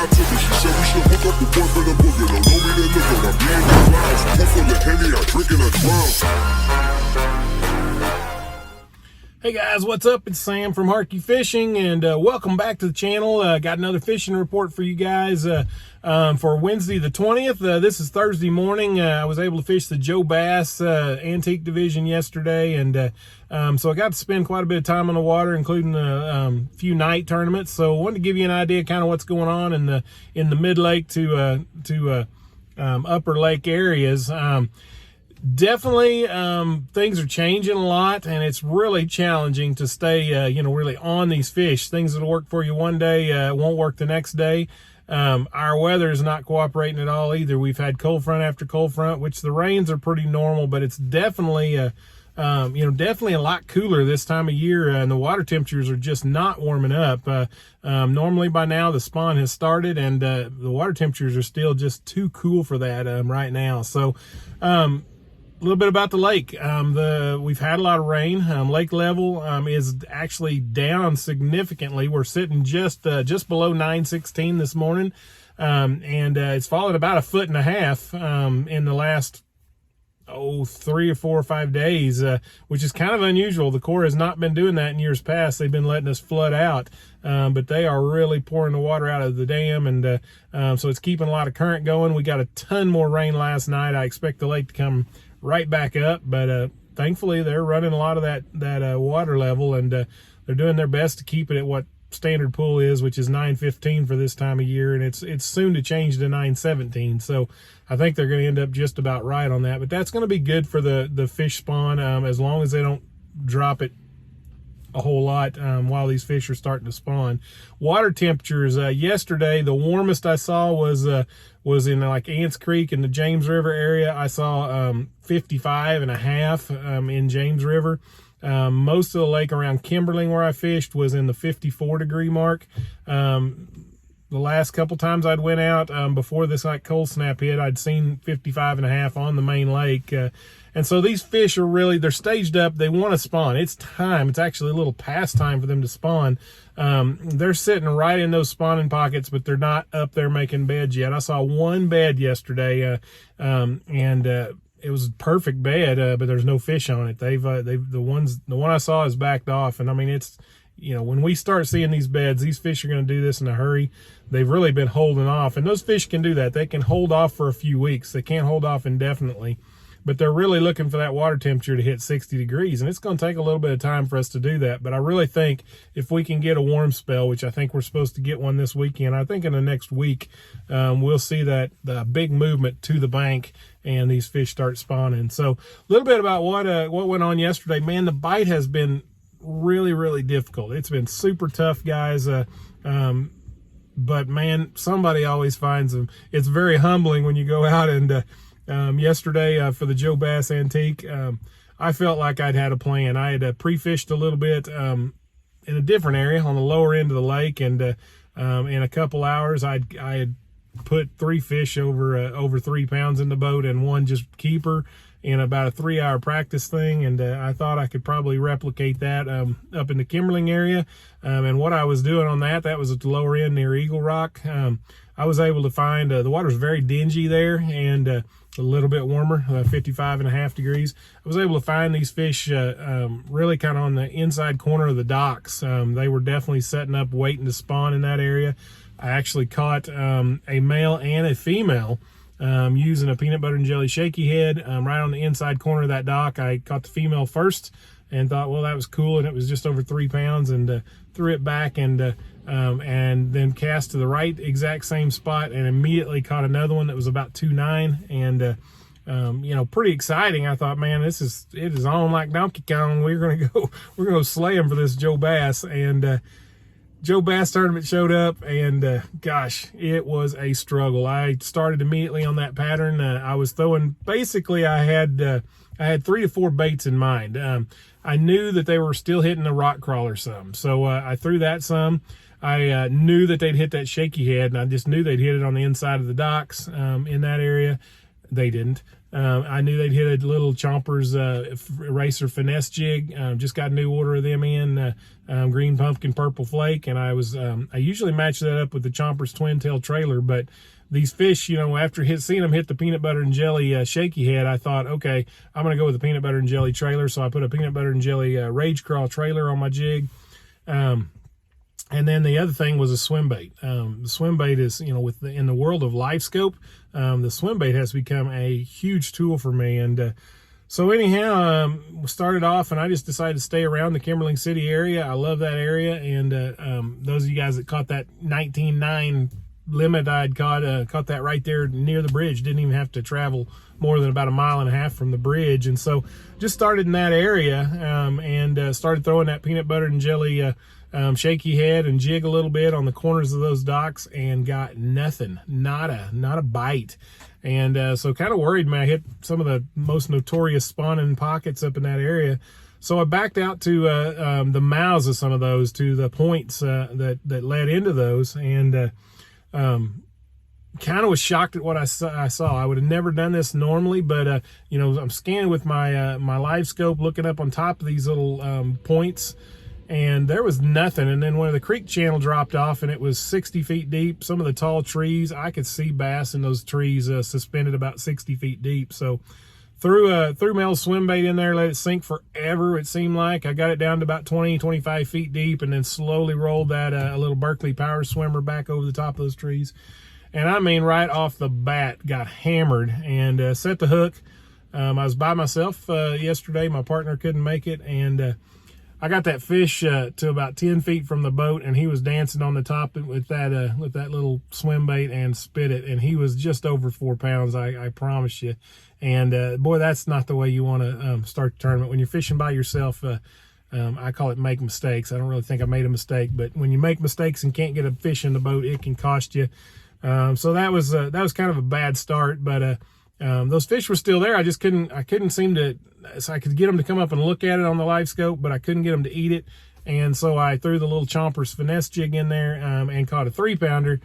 got to me. She said we should hook up the boyfriend and boogie. Don't know me, then look on. I'm being the clouds. Pull full of Henny, I drink and I drown. Hey guys, what's up? It's Sam from Harkey Fishing, and welcome back to the channel. Got another fishing report for you guys for Wednesday the 20th. This is Thursday morning. I was able to fish the Joe Bass Antique Division yesterday, and so I got to spend quite a bit of time on the water, including a few night tournaments. So I wanted to give you an idea kind of what's going on in the mid-lake to upper lake areas. Definitely, things are changing a lot, and it's really challenging to stay, really on these fish. Things that'll work for you one day won't work the next day. Our weather is not cooperating at all either. We've had cold front after cold front, which the rains are pretty normal, but it's definitely, definitely a lot cooler this time of year, and the water temperatures are just not warming up. Normally by now the spawn has started, and the water temperatures are still just too cool for that right now. So, a little bit about the lake. We've had a lot of rain. Lake level is actually down significantly. We're sitting just below 916 this morning, and it's fallen about 1.5 feet in the last 3 or 4 or 5 days, which is kind of unusual. The Corps has not been doing that in years past. They've been letting us flood out, but they are really pouring the water out of the dam, and so it's keeping a lot of current going. We got a ton more rain last night. I expect the lake to come right back up, but thankfully they're running a lot of that water level, and they're doing their best to keep it at what standard pool is, which is 915 for this time of year, and it's soon to change to 917. So I think they're going to end up just about right on that, but that's going to be good for the fish spawn, as long as they don't drop it a whole lot while these fish are starting to spawn. Water temperatures, yesterday the warmest I saw was in like Ants Creek in the James River area. I saw 55.5 in James River. Most of the lake around Kimberling where I fished was in the 54 degree mark. The last couple times I'd went out before this like cold snap hit, I'd seen 55.5 on the main lake. And so these fish are really, they're staged up. They want to spawn. It's time. It's actually a little past time for them to spawn. They're sitting right in those spawning pockets, but they're not up there making beds yet. I saw one bed yesterday, and it was a perfect bed, but there's no fish on it. The one I saw is backed off, and I mean, it's, when we start seeing these beds, these fish are going to do this in a hurry. They've really been holding off, and those fish can do that. They can hold off for a few weeks. They can't hold off indefinitely, but they're really looking for that water temperature to hit 60 degrees, and it's going to take a little bit of time for us to do that. But I really think if we can get a warm spell, which I think we're supposed to get one this weekend, I think in the next week we'll see the big movement to the bank and these fish start spawning. So a little bit about what went on yesterday. Man, the bite has been really, really difficult. It's been super tough, guys. But man, somebody always finds them. It's very humbling when you go out and yesterday for the Joe Bass Antique, I felt like I'd had a plan. I had pre-fished a little bit in a different area on the lower end of the lake, and in a couple hours I had put 3 fish over 3 pounds in the boat, and one just keeper in about a 3-hour practice thing, and I thought I could probably replicate that up in the Kimberling area. And what I was doing on that was at the lower end near Eagle Rock. I was able to find, the water's very dingy there, and a little bit warmer, 55.5 degrees. I was able to find these fish really kind of on the inside corner of the docks. They were definitely setting up, waiting to spawn in that area. I actually caught a male and a female using a peanut butter and jelly shaky head right on the inside corner of that dock. I caught the female first and thought, well, that was cool, and it was just over 3 pounds, and threw it back, and then cast to the right exact same spot, and immediately caught another one that was about 2.9, and pretty exciting. I thought, man, it is on like Donkey Kong. We're gonna go slay him for this Joe Bass. And Joe Bass tournament showed up, and gosh, it was a struggle. I started immediately on that pattern. I was throwing, basically I had 3 to 4 baits in mind. I knew that they were still hitting the rock crawler some, so I threw that some. I knew that they'd hit that shaky head, and I just knew they'd hit it on the inside of the docks in that area. They didn't. I knew they'd hit a little Chompers Racer Finesse jig. Just got a new order of them in, green pumpkin, purple flake, and I usually match that up with the Chompers twin tail trailer, but these fish, after seeing them hit the peanut butter and jelly shaky head, I thought, okay, I'm going to go with the peanut butter and jelly trailer. So I put a peanut butter and jelly Rage Crawl trailer on my jig. And then the other thing was a swim bait. The swim bait is, in the world of live scope, the swim bait has become a huge tool for me. And so anyhow, started off, and I just decided to stay around the Kimberling City area. I love that area. And those of you guys that caught that 19.9 limit, I'd caught that right there near the bridge. Didn't even have to travel more than about 1.5 miles from the bridge. And so just started in that area, and started throwing that peanut butter and jelly shaky head and jig a little bit on the corners of those docks, and got nothing, not a bite. And so kind of worried, man. I hit some of the most notorious spawning pockets up in that area. So I backed out to the mouths of some of those, to the points that led into those, and kind of was shocked at what I saw. I would have never done this normally, but I'm scanning with my my live scope, looking up on top of these little points, and there was nothing. And then when the creek channel dropped off, and it was 60 feet deep, some of the tall trees, I could see bass in those trees suspended about 60 feet deep. So threw my old swim bait in there, let it sink forever, it seemed like. I got it down to about 20-25 feet deep, and then slowly rolled that a little Berkley Power Swimmer back over the top of those trees. And I mean, right off the bat, got hammered and set the hook. I was by myself yesterday. My partner couldn't make it, and I got that fish to about 10 feet from the boat, and he was dancing on the top with that little swim bait, and spit it. And he was just over 4 pounds, I promise you. And boy, that's not the way you want to start the tournament. When you're fishing by yourself, I call it make mistakes. I don't really think I made a mistake, but when you make mistakes and can't get a fish in the boat, it can cost you. So that was kind of a bad start, but those fish were still there. I couldn't seem to, so I could get them to come up and look at it on the live scope, but I couldn't get them to eat it. And so I threw the little Chompers Finesse jig in there, and caught a 3-pounder.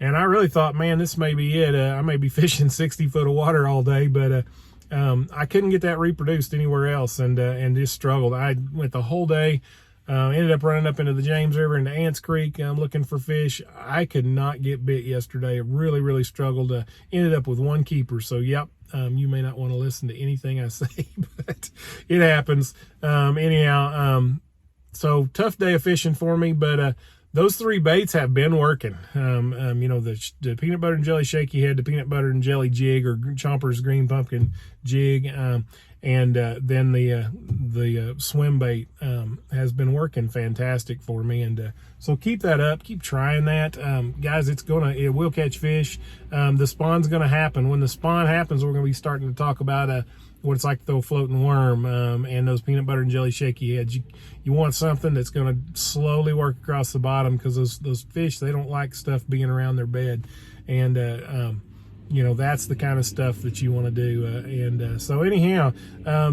And I really thought, man, this may be it. I may be fishing 60 foot of water all day, but I couldn't get that reproduced anywhere else, and just struggled. I went the whole day, ended up running up into the James River into Ants Creek, looking for fish. I could not get bit yesterday. I really, really struggled. Ended up with 1 keeper. So, yep, you may not want to listen to anything I say, but it happens. Anyhow, so tough day of fishing for me, but those 3 baits have been working. The peanut butter and jelly shaky head, the peanut butter and jelly jig, or Chompers green pumpkin jig, and then the swim bait has been working fantastic for me. And so keep that up, keep trying that, guys. It will catch fish. The spawn's gonna happen. When the spawn happens, we're gonna be starting to talk about what it's like to throw a floating worm, and those peanut butter and jelly shaky heads. You want something that's going to slowly work across the bottom, because those fish, they don't like stuff being around their bed. And that's the kind of stuff that you want to do. So anyhow,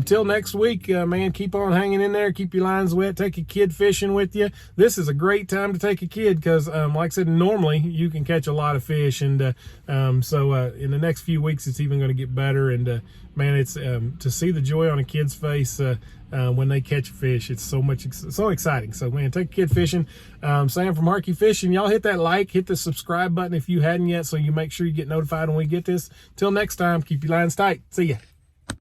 till next week, man, keep on hanging in there. Keep your lines wet. Take a kid fishing with you. This is a great time to take a kid, because like I said, normally you can catch a lot of fish. And so in the next few weeks, it's even going to get better. And man, it's to see the joy on a kid's face when they catch a fish. It's so exciting. So man, take a kid fishing. Sam from Harkey Fishing. Y'all hit that like, hit the subscribe button if you hadn't yet, so you make sure you get notified when we get this. Till next time, keep your lines tight. See ya.